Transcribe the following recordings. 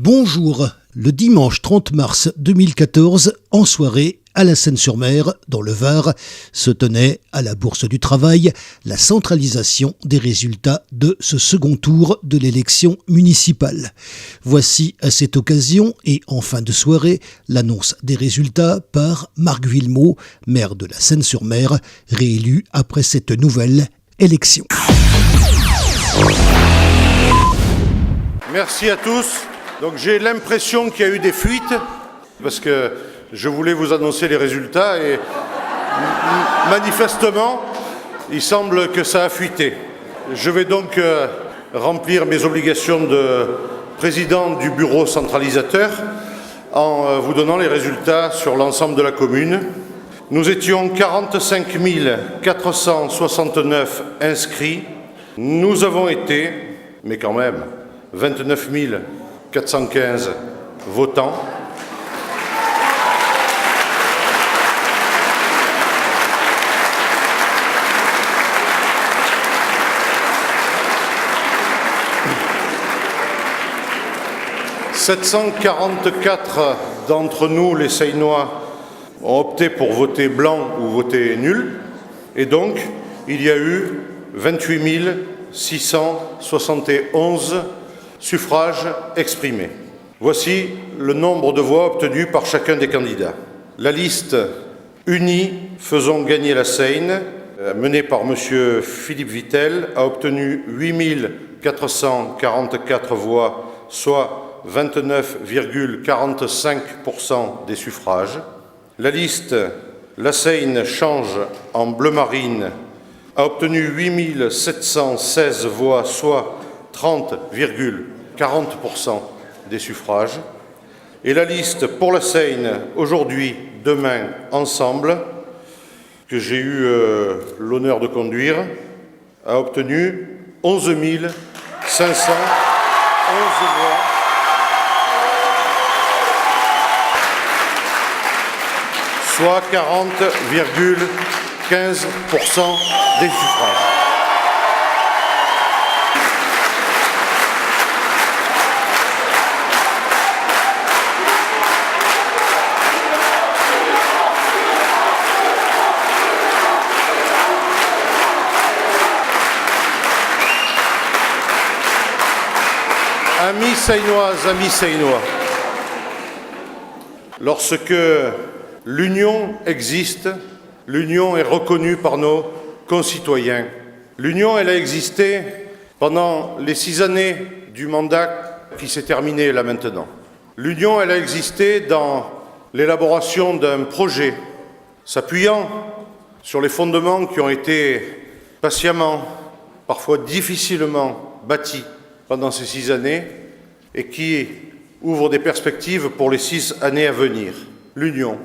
Bonjour, le dimanche 30 mars 2014, en soirée, à la Seine-sur-Mer, dans le Var, se tenait à la Bourse du Travail la centralisation des résultats de ce second tour de l'élection municipale. Voici à cette occasion et en fin de soirée l'annonce des résultats par Marc Villemot, maire de la Seine-sur-Mer, réélu après cette nouvelle élection. Merci à tous. Donc j'ai l'impression qu'il y a eu des fuites parce que je voulais vous annoncer les résultats et manifestement, il semble que ça a fuité. Je vais donc remplir mes obligations de président du bureau centralisateur en vous donnant les résultats sur l'ensemble de la commune. Nous étions 45 469 inscrits. Nous avons été, mais quand même, 29 415 votants. « 744 d'entre nous, les Seinois, ont opté pour voter blanc ou voter nul. Et donc, il y a eu 28 671 suffrages exprimés. Voici le nombre de voix obtenues par chacun des candidats. La liste unie Faisons gagner la Seine, menée par M. Philippe Vittel, a obtenu 8 444 voix, soit 29,45% des suffrages. La liste La Seine change en bleu marine a obtenu 8 716 voix, soit 30,40% des suffrages. Et la liste Pour la Seine, aujourd'hui, demain, ensemble, que j'ai eu l'honneur de conduire, a obtenu 11 511 voix, soit 40,15% des suffrages. Amis Seinoises, amis Seinois, lorsque l'union existe, l'union est reconnue par nos concitoyens. L'union, elle a existé pendant les 6 années du mandat qui s'est terminé là maintenant. L'union, elle a existé dans l'élaboration d'un projet, s'appuyant sur les fondements qui ont été patiemment, parfois difficilement bâtis pendant ces 6 années et qui ouvrent des perspectives pour les 6 années à venir. L'union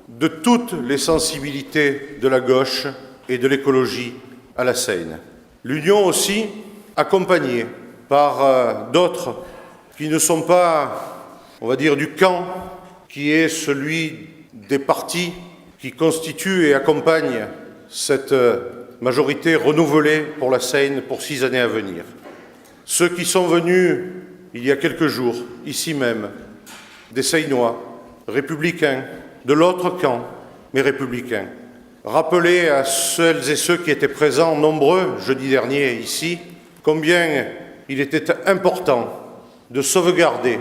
de toutes les sensibilités de la gauche et de l'écologie à la Seine. L'union aussi accompagnée par d'autres qui ne sont pas, on va dire, du camp qui est celui des partis qui constituent et accompagnent cette majorité renouvelée pour la Seine pour 6 années à venir. Ceux qui sont venus il y a quelques jours, ici même, des Seinois, républicains, de l'autre camp, mais républicains. Rappeler à celles et ceux qui étaient présents, nombreux, jeudi dernier, ici, combien il était important de sauvegarder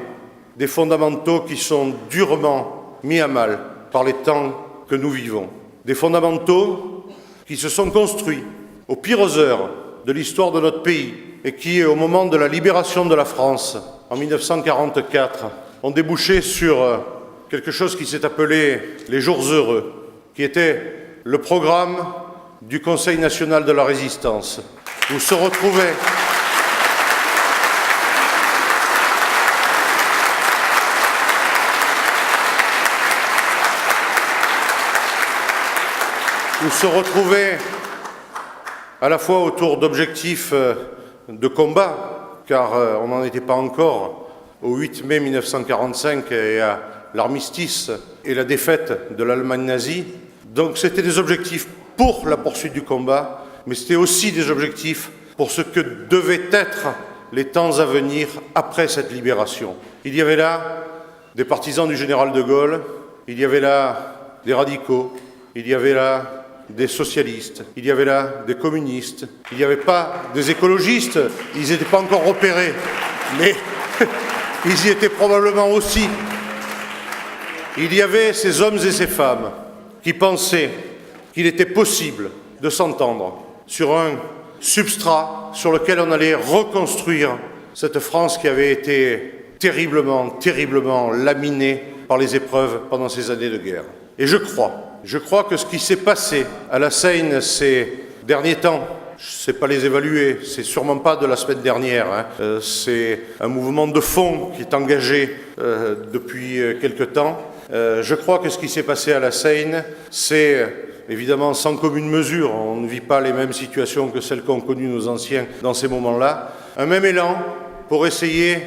des fondamentaux qui sont durement mis à mal par les temps que nous vivons. Des fondamentaux qui se sont construits aux pires heures de l'histoire de notre pays et qui, au moment de la libération de la France, en 1944, ont débouché sur quelque chose qui s'est appelé les Jours heureux, qui était le programme du Conseil national de la résistance, où se retrouvaient à la fois autour d'objectifs de combat, car on n'en était pas encore au 8 mai 1945 et à l'armistice et la défaite de l'Allemagne nazie. Donc c'était des objectifs pour la poursuite du combat, mais c'était aussi des objectifs pour ce que devait être les temps à venir après cette libération. Il y avait là des partisans du général de Gaulle, il y avait là des radicaux, il y avait là des socialistes, il y avait là des communistes, il n'y avait pas des écologistes, ils n'étaient pas encore repérés, mais ils y étaient probablement aussi. Il y avait ces hommes et ces femmes qui pensaient qu'il était possible de s'entendre sur un substrat sur lequel on allait reconstruire cette France qui avait été terriblement, terriblement laminée par les épreuves pendant ces années de guerre. Et je crois que ce qui s'est passé à la Seine ces derniers temps, je ne sais pas les évaluer, c'est sûrement pas de la semaine dernière, c'est un mouvement de fond qui est engagé depuis quelque temps. Je crois que ce qui s'est passé à la Seine, c'est évidemment sans commune mesure, on ne vit pas les mêmes situations que celles qu'ont connues nos anciens dans ces moments-là, un même élan pour essayer,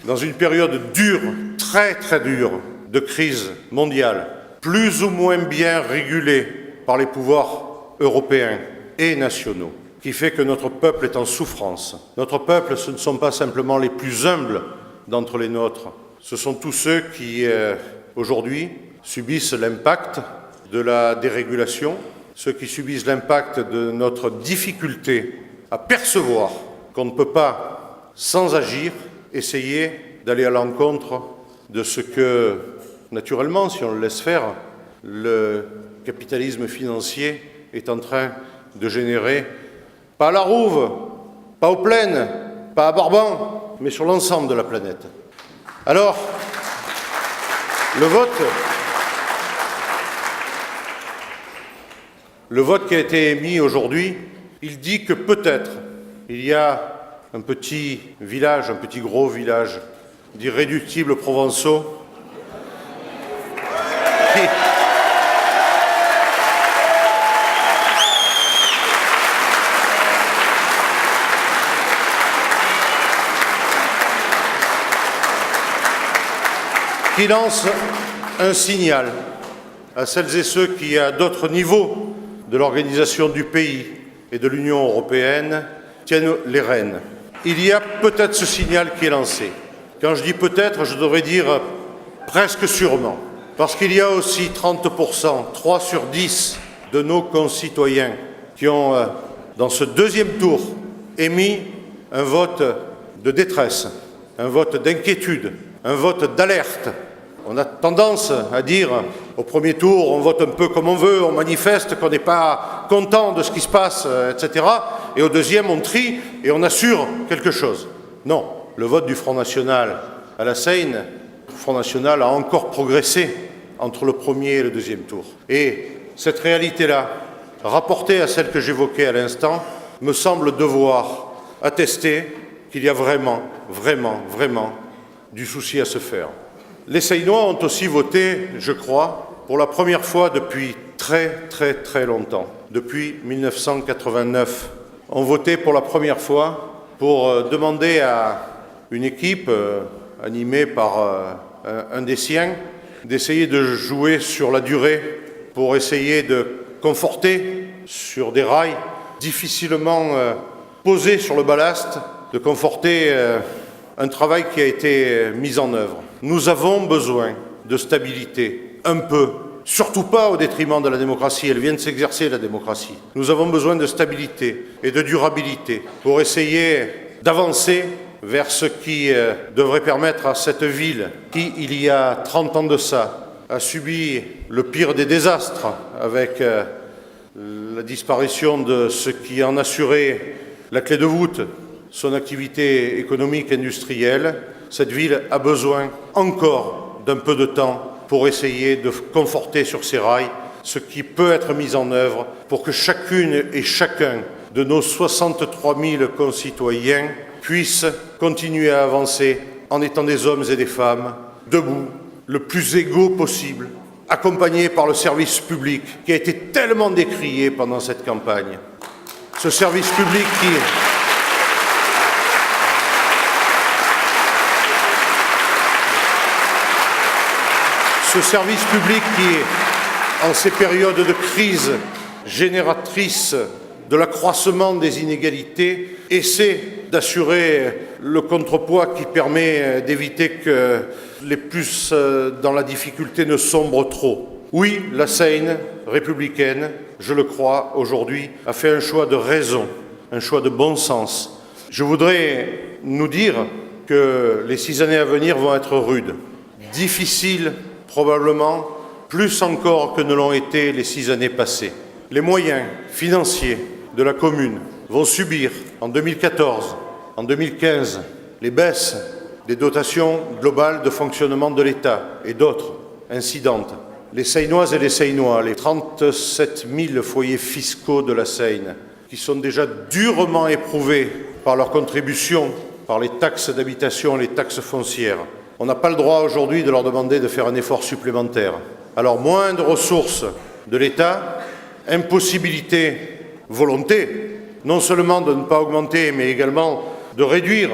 dans une période dure, très très dure, de crise mondiale, plus ou moins bien régulée par les pouvoirs européens et nationaux, qui fait que notre peuple est en souffrance. Notre peuple, ce ne sont pas simplement les plus humbles d'entre les nôtres, ce sont tous ceux qui, aujourd'hui, subissent l'impact de la dérégulation, ceux qui subissent l'impact de notre difficulté à percevoir qu'on ne peut pas, sans agir, essayer d'aller à l'encontre de ce que, naturellement, si on le laisse faire, le capitalisme financier est en train de générer, pas à la Rouve, pas aux Plaines, pas à Barban, mais sur l'ensemble de la planète. Alors, le vote qui a été émis aujourd'hui, il dit que peut-être il y a un petit village, un petit gros village d'irréductibles provençaux qui lance un signal à celles et ceux qui, à d'autres niveaux de l'organisation du pays et de l'Union européenne, tiennent les rênes. Il y a peut-être ce signal qui est lancé. Quand je dis peut-être, je devrais dire presque sûrement, parce qu'il y a aussi 30%, 3 sur 10 de nos concitoyens qui ont, dans ce deuxième tour, émis un vote de détresse, un vote d'inquiétude, un vote d'alerte. On a tendance à dire, au premier tour, on vote un peu comme on veut, on manifeste qu'on n'est pas content de ce qui se passe, etc. Et au deuxième, on trie et on assure quelque chose. Non, le vote du Front National à la Seine, le Front National a encore progressé entre le premier et le deuxième tour. Et cette réalité-là, rapportée à celle que j'évoquais à l'instant, me semble devoir attester qu'il y a vraiment du souci à se faire. Les Seinois ont aussi voté, je crois, pour la première fois depuis très longtemps, depuis 1989. Ont voté pour la première fois pour demander à une équipe animée par un des siens d'essayer de jouer sur la durée pour essayer de conforter sur des rails difficilement posés sur le ballast, de conforter un travail qui a été mis en œuvre. Nous avons besoin de stabilité, un peu, surtout pas au détriment de la démocratie, elle vient de s'exercer la démocratie. Nous avons besoin de stabilité et de durabilité pour essayer d'avancer vers ce qui devrait permettre à cette ville qui, il y a 30 ans de ça, a subi le pire des désastres avec la disparition de ce qui en assurait la clé de voûte, son activité économique industrielle. Cette ville a besoin encore d'un peu de temps pour essayer de conforter sur ses rails ce qui peut être mis en œuvre pour que chacune et chacun de nos 63 000 concitoyens puissent continuer à avancer en étant des hommes et des femmes debout, le plus égaux possible, accompagnés par le service public qui a été tellement décrié pendant cette campagne. Ce service public qui, en ces périodes de crise génératrice de l'accroissement des inégalités, essaie d'assurer le contrepoids qui permet d'éviter que les plus dans la difficulté ne sombrent trop. Oui, la Seine républicaine, je le crois, aujourd'hui, a fait un choix de raison, un choix de bon sens. Je voudrais nous dire que les 6 années à venir vont être rudes, difficiles probablement, plus encore que ne l'ont été les 6 années passées. Les moyens financiers de la commune vont subir en 2014, en 2015, les baisses des dotations globales de fonctionnement de l'État et d'autres incidentes. Les Seinoises et les Seinois, les 37 000 foyers fiscaux de la Seine, qui sont déjà durement éprouvés par leurs contributions, par les taxes d'habitation et les taxes foncières. On n'a pas le droit aujourd'hui de leur demander de faire un effort supplémentaire. Alors moins de ressources de l'État, impossibilité, volonté, non seulement de ne pas augmenter, mais également de réduire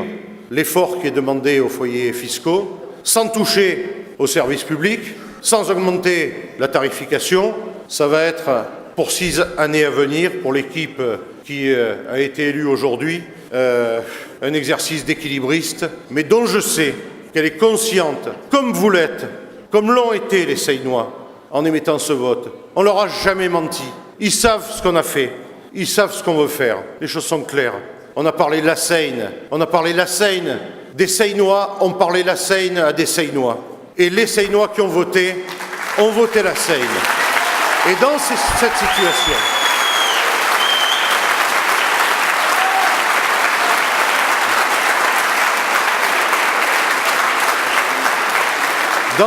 l'effort qui est demandé aux foyers fiscaux, sans toucher aux services publics, sans augmenter la tarification. Ça va être, pour 6 années à venir, pour l'équipe qui a été élue aujourd'hui, un exercice d'équilibriste, mais dont je sais qu'elle est consciente, comme vous l'êtes, comme l'ont été les Seinois, en émettant ce vote. On ne leur a jamais menti. Ils savent ce qu'on a fait. Ils savent ce qu'on veut faire. Les choses sont claires. On a parlé de la Seine. On a parlé de la Seine. Des Seinois ont parlé de la Seine à des Seinois. Et les Seinois qui ont voté la Seine. Et dans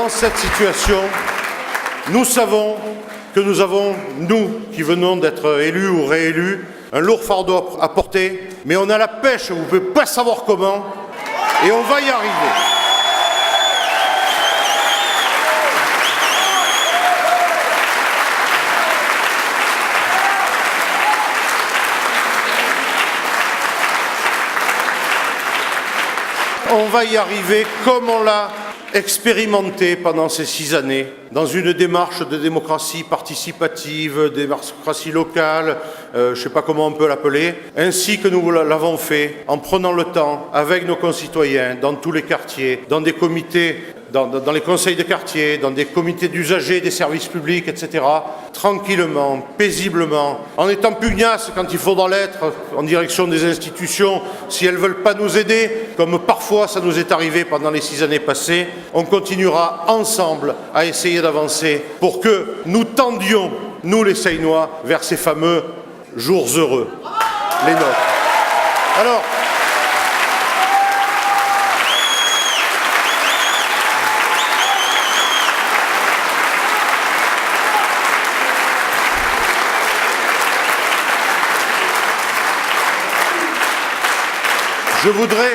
cette situation, nous savons que nous avons, nous qui venons d'être élus ou réélus, un lourd fardeau à porter, mais on a la pêche, vous ne pouvez pas savoir comment, et on va y arriver. On va y arriver comme on l'a expérimenté pendant ces 6 années, dans une démarche de démocratie participative, démocratie locale, je ne sais pas comment on peut l'appeler, ainsi que nous l'avons fait en prenant le temps avec nos concitoyens, dans tous les quartiers, dans des comités, dans les conseils de quartier, dans des comités d'usagers des services publics, etc., tranquillement, paisiblement, en étant pugnaces quand il faudra l'être, en direction des institutions, si elles ne veulent pas nous aider, comme parfois ça nous est arrivé pendant les 6 années passées, on continuera ensemble à essayer d'avancer pour que nous tendions, nous les Seinois, vers ces fameux jours heureux, les nôtres. Alors, je voudrais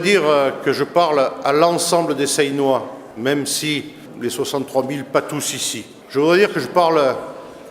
dire que je parle à l'ensemble des Seinois, même si les 63 000, pas tous ici. Je voudrais dire que je parle,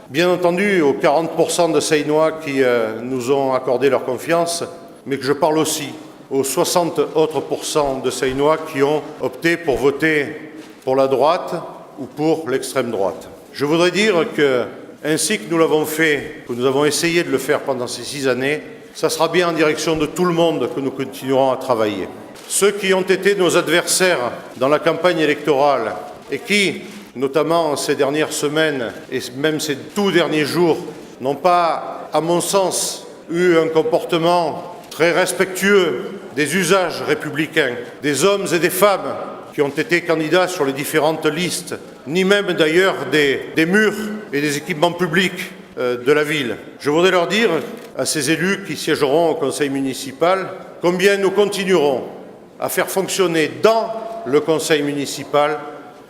bien entendu, aux 40% de Seinois qui nous ont accordé leur confiance, mais que je parle aussi aux 60 autres % de Seinois qui ont opté pour voter pour la droite ou pour l'extrême droite. Je voudrais dire que, ainsi que nous l'avons fait, que nous avons essayé de le faire pendant ces 6 années, ça sera bien en direction de tout le monde que nous continuerons à travailler. Ceux qui ont été nos adversaires dans la campagne électorale et qui, notamment ces dernières semaines et même ces tout derniers jours, n'ont pas, à mon sens, eu un comportement très respectueux des usages républicains, des hommes et des femmes qui ont été candidats sur les différentes listes, ni même d'ailleurs des murs et des équipements publics de la ville. Je voudrais leur dire, à ces élus qui siégeront au conseil municipal, combien nous continuerons à faire fonctionner dans le conseil municipal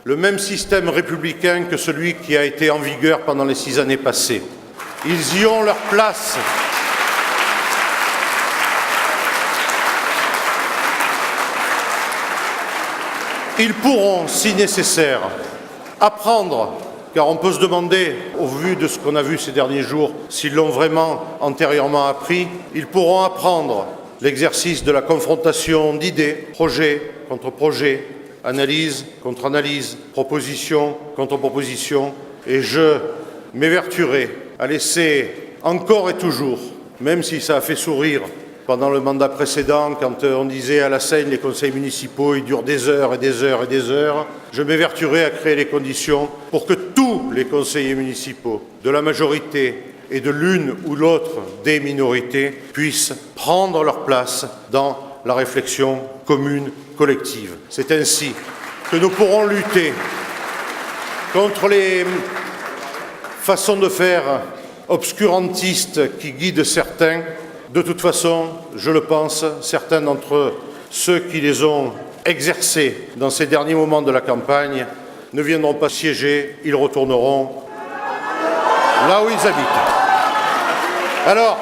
le même système républicain que celui qui a été en vigueur pendant les 6 années passées. Ils y ont leur place. Ils pourront, si nécessaire, apprendre, car on peut se demander, au vu de ce qu'on a vu ces derniers jours, s'ils l'ont vraiment antérieurement appris, ils pourront apprendre l'exercice de la confrontation d'idées, projet contre projet, analyse contre analyse, proposition contre proposition, et je m'évertuerai à laisser encore et toujours, même si ça a fait sourire pendant le mandat précédent, quand on disait à la Seine, les conseils municipaux, ils durent des heures et des heures et des heures, je m'évertuerai à créer les conditions pour que tous les conseillers municipaux de la majorité et de l'une ou l'autre des minorités puissent prendre leur place dans la réflexion commune, collective. C'est ainsi que nous pourrons lutter contre les façons de faire obscurantistes qui guident certains. De toute façon, je le pense, certains d'entre ceux qui les ont exercés dans ces derniers moments de la campagne ne viendront pas siéger, ils retourneront là où ils habitent. Alors,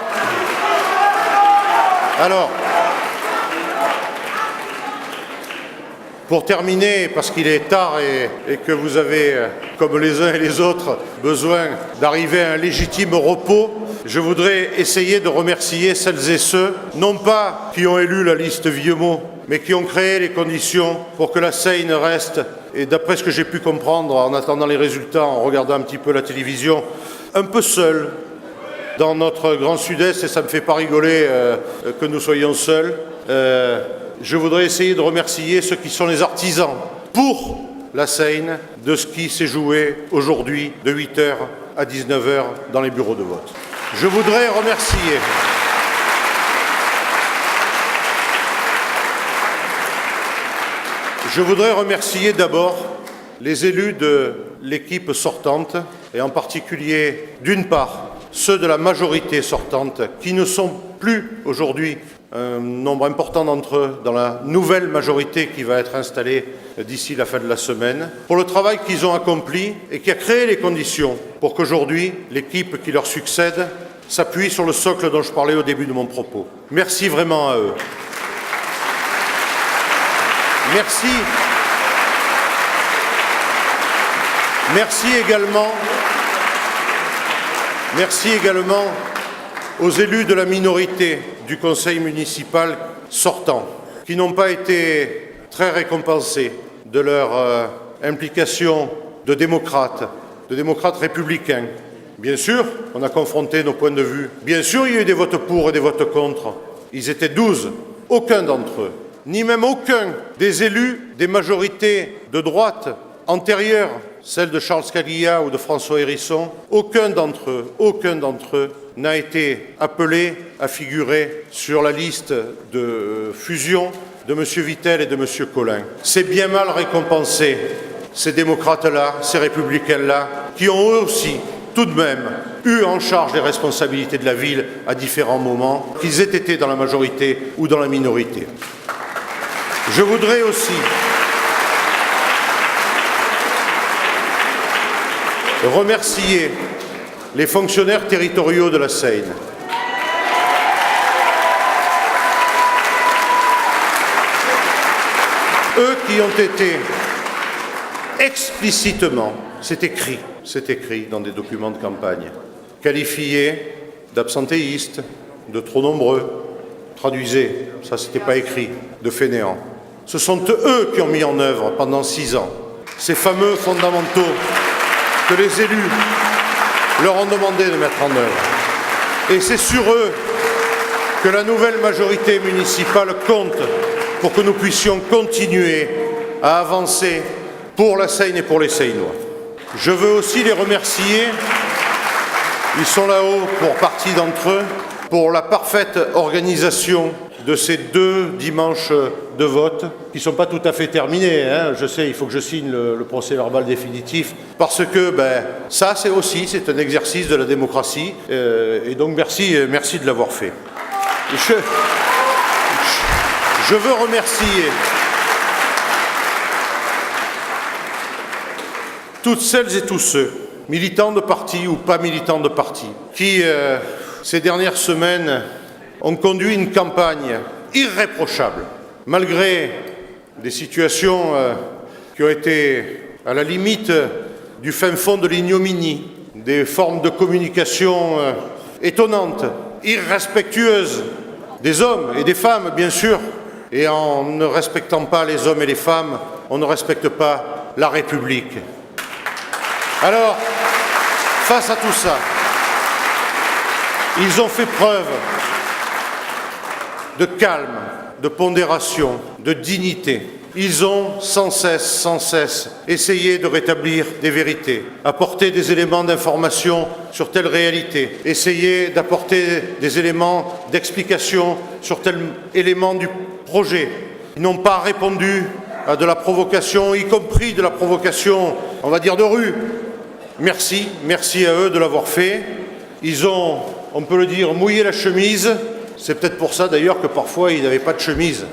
pour terminer, parce qu'il est tard et que vous avez, comme les uns et les autres, besoin d'arriver à un légitime repos, je voudrais essayer de remercier celles et ceux, non pas qui ont élu la liste Vieux-Mot, mais qui ont créé les conditions pour que la Seine reste, et d'après ce que j'ai pu comprendre en attendant les résultats, en regardant un petit peu la télévision, un peu seule dans notre Grand Sud-Est, et ça ne me fait pas rigoler que nous soyons seuls. Je voudrais essayer de remercier ceux qui sont les artisans pour la Seine de ce qui s'est joué aujourd'hui de 8h à 19h dans les bureaux de vote. Je voudrais remercier d'abord les élus de l'équipe sortante et en particulier, d'une part, ceux de la majorité sortante qui ne sont plus aujourd'hui un nombre important d'entre eux dans la nouvelle majorité qui va être installée d'ici la fin de la semaine, pour le travail qu'ils ont accompli et qui a créé les conditions pour qu'aujourd'hui, l'équipe qui leur succède s'appuie sur le socle dont je parlais au début de mon propos. Merci vraiment à eux. Merci également aux élus de la minorité du conseil municipal sortant, qui n'ont pas été très récompensés de leur implication de démocrates républicains. Bien sûr, on a confronté nos points de vue. Bien sûr, il y a eu des votes pour et des votes contre. Ils étaient 12. Aucun d'entre eux, ni même aucun des élus des majorités de droite antérieures, celle de Charles Scalia ou de François Hérisson, aucun d'entre eux n'a été appelé à figurer sur la liste de fusion de M. Vittel et de M. Collin. C'est bien mal récompensé, ces démocrates-là, ces républicains-là, qui ont eux aussi, tout de même, eu en charge les responsabilités de la ville à différents moments, qu'ils aient été dans la majorité ou dans la minorité. Je voudrais aussi remercier les fonctionnaires territoriaux de la Seine. Eux qui ont été explicitement, c'est écrit dans des documents de campagne, qualifiés d'absentéistes, de trop nombreux, traduisez, ça c'était pas écrit, de fainéants. Ce sont eux qui ont mis en œuvre pendant 6 ans ces fameux fondamentaux que les élus leur ont demandé de mettre en œuvre. Et c'est sur eux que la nouvelle majorité municipale compte pour que nous puissions continuer à avancer pour la Seine et pour les Seinois. Je veux aussi les remercier, ils sont là-haut pour partie d'entre eux, pour la parfaite organisation de ces 2 dimanches de vote, qui ne sont pas tout à fait terminés. Je sais, il faut que je signe le procès-verbal définitif, parce que ça, c'est un exercice de la démocratie, et donc merci de l'avoir fait. Je veux remercier toutes celles et tous ceux, militants de parti ou pas militants de parti, qui, ces dernières semaines, ont conduit une campagne irréprochable, malgré des situations qui ont été à la limite du fin fond de l'ignominie, des formes de communication étonnantes, irrespectueuses des hommes et des femmes, bien sûr. Et en ne respectant pas les hommes et les femmes, on ne respecte pas la République. Alors, face à tout ça, ils ont fait preuve de calme, de pondération, de dignité. Ils ont sans cesse essayé de rétablir des vérités, apporter des éléments d'information sur telle réalité, essayer d'apporter des éléments d'explication sur tel élément du projet. Ils n'ont pas répondu à de la provocation, y compris de la provocation, on va dire, de rue. Merci à eux de l'avoir fait. Ils ont, on peut le dire, mouillé la chemise. C'est peut-être pour ça d'ailleurs que parfois ils n'avaient pas de chemise.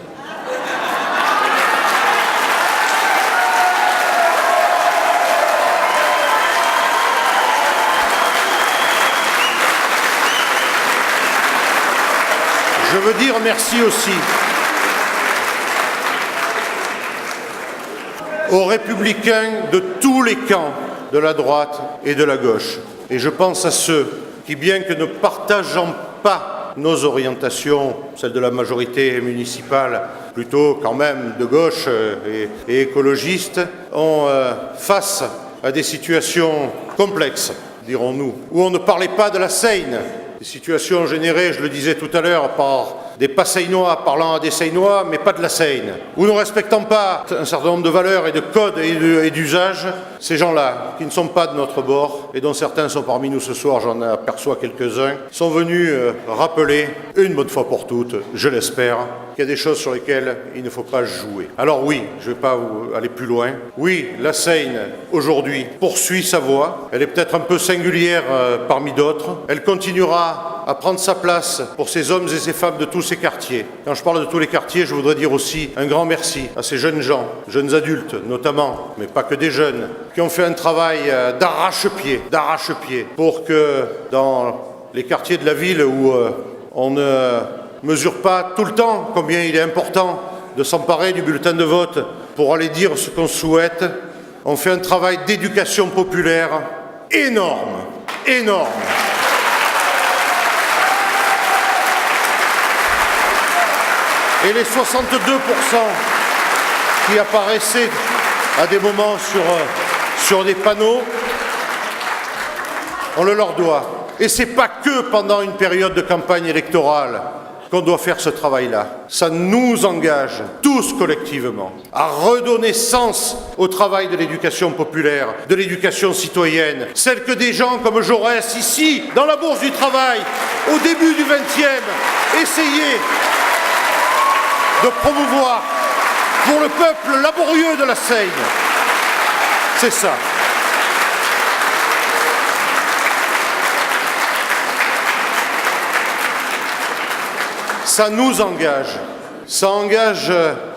Je veux dire merci aussi aux républicains de tous les camps, de la droite et de la gauche. Et je pense à ceux qui, bien que ne partageant pas nos orientations, celles de la majorité municipale, plutôt quand même de gauche et écologistes, ont face à des situations complexes, dirons-nous, où on ne parlait pas de la Seine, des situations générées, je le disais tout à l'heure, par des Passeinois parlant à des Seinois, mais pas de la Seine. Ou ne respectant pas un certain nombre de valeurs et de codes et d'usages, ces gens-là, qui ne sont pas de notre bord, et dont certains sont parmi nous ce soir, j'en aperçois quelques-uns, sont venus rappeler, une bonne fois pour toutes, je l'espère, qu'il y a des choses sur lesquelles il ne faut pas jouer. Alors oui, je ne vais pas aller plus loin. Oui, la Seine, aujourd'hui, poursuit sa voie. Elle est peut-être un peu singulière parmi d'autres. Elle continuera à prendre sa place pour ces hommes et ces femmes de tous ces quartiers. Quand je parle de tous les quartiers, je voudrais dire aussi un grand merci à ces jeunes gens, jeunes adultes notamment, mais pas que des jeunes, qui ont fait un travail d'arrache-pied, pour que dans les quartiers de la ville où on ne mesure pas tout le temps combien il est important de s'emparer du bulletin de vote pour aller dire ce qu'on souhaite, on fait un travail d'éducation populaire énorme. Et les 62% qui apparaissaient à des moments sur des panneaux, on le leur doit. Et ce n'est pas que pendant une période de campagne électorale qu'on doit faire ce travail-là. Ça nous engage tous collectivement à redonner sens au travail de l'éducation populaire, de l'éducation citoyenne, celle que des gens comme Jaurès, ici, dans la Bourse du Travail, au début du XXe, essayaient de promouvoir pour le peuple laborieux de la Seine. C'est ça. Ça nous engage. Ça engage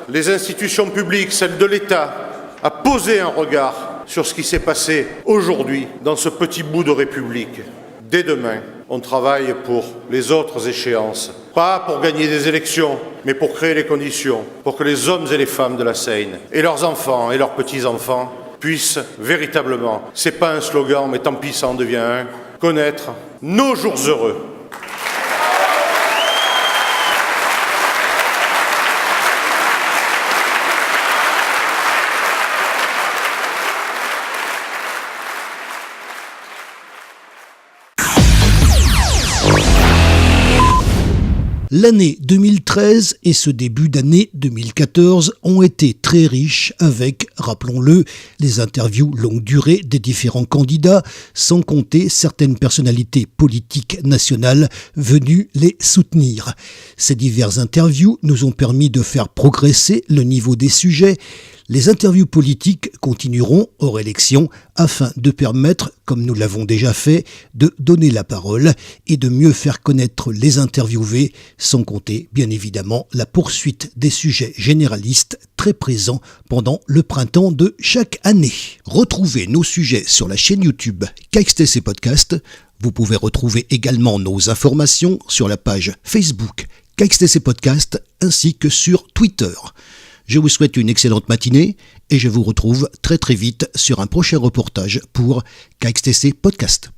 les institutions publiques, celles de l'État, à poser un regard sur ce qui s'est passé aujourd'hui dans ce petit bout de République. Dès demain, on travaille pour les autres échéances. Pas pour gagner des élections, mais pour créer les conditions pour que les hommes et les femmes de la Seine et leurs enfants et leurs petits-enfants puissent véritablement, c'est pas un slogan, mais tant pis ça en devient un, connaître nos jours heureux. L'année 2013 et ce début d'année 2014 ont été très riches avec, rappelons-le, les interviews longue durée des différents candidats, sans compter certaines personnalités politiques nationales venues les soutenir. Ces diverses interviews nous ont permis de faire progresser le niveau des sujets. Les interviews politiques continueront hors élection afin de permettre, comme nous l'avons déjà fait, de donner la parole et de mieux faire connaître les interviewés, sans compter bien évidemment la poursuite des sujets généralistes très présents pendant le printemps de chaque année. Retrouvez nos sujets sur la chaîne YouTube KXTC Podcast. Vous pouvez retrouver également nos informations sur la page Facebook KXTC Podcast ainsi que sur Twitter. Je vous souhaite une excellente matinée et je vous retrouve très vite sur un prochain reportage pour KXTC Podcast.